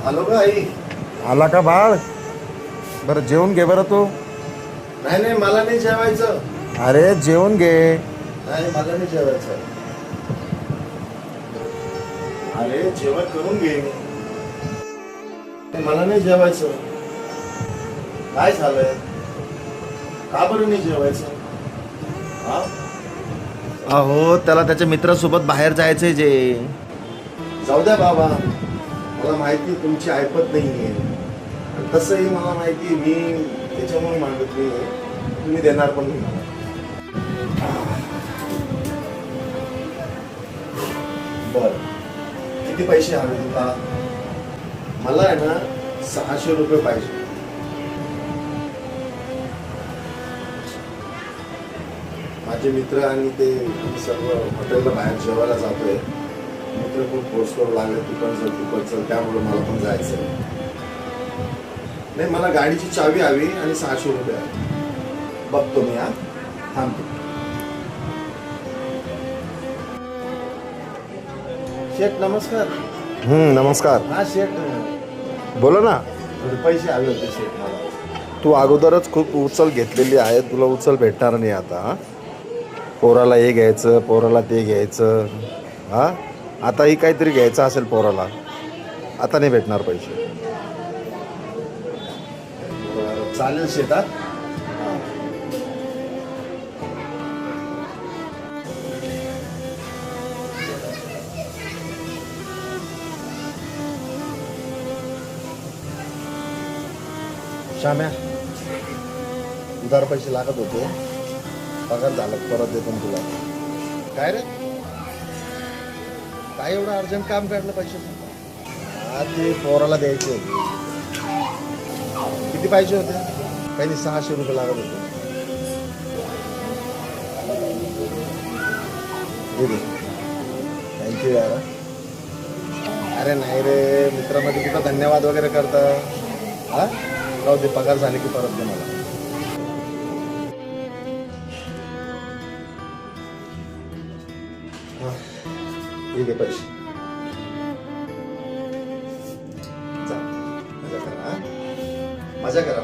आलो का आई? आला का बाळ? बरं जेवून घे बरं तू. नाही नाही, मला नाही जेवायचं. अरे जेवून घे. नाही, मला नाही जेवायचं. अरे जेवण करून घे. मला नाही जेवायचं. काय झालंय? का बरं नाही जेवायचं? हा? अहो त्याला त्याच्या मित्रासोबत बाहेर जायचंय जे. जाऊ द्या बाबा, मला माहिती तुमची ऐपत नाहीये. आणि तसंही मला माहिती मी त्याच्यामुळे मागत नाही, तुम्ही देणार पण नाही मला. बर, किती पैसे हवे तुला? मला आहे ना 600 रुपये पाहिजे. माझे मित्र आणि ते आम्ही सर्व हॉटेलला बाहेर जेवायला जातोय. मित्र खूप फोर्स करू लागले, तू पण चल, त्यामुळे मला पण जायचं. नाही, मला गाडीची चावी हवी आणि 600 रुपये हवे. बघतो मी. हा, थांबतो. शेठ नमस्कार. नमस्कार. हा शेठ, बोला ना. थोडे पैसे हवे होते शेठ मला. तू अगोदरच खूप उचल घेतलेली आहे, तुला उचल भेटणार नाही आता. हा? पोराला हे घ्यायचं, पोराला ते घ्यायचं. हा, आताही काहीतरी घ्यायचं असेल पोराला, आता नाही भेटणार पैसे. बरं, चालेल शेतात. श्याम्या, उधार पैसे लागत होते, पगार झाला परत देतो ना तुला. काय रे, काय एवढं अर्जंट काम काढलं पैसे? हा, ते पोराला द्यायचे होते. किती पाहिजे होते? काही नाही, 600 रुपये लागत होते. थँक्यू यार. अरे नाही रे, मित्रामध्ये कुठं धन्यवाद वगैरे करतं. हा, राहू दे, पगार झाले की परत दे मला. ठीक आहे, पैसे जा. मजा करा. मजा करा.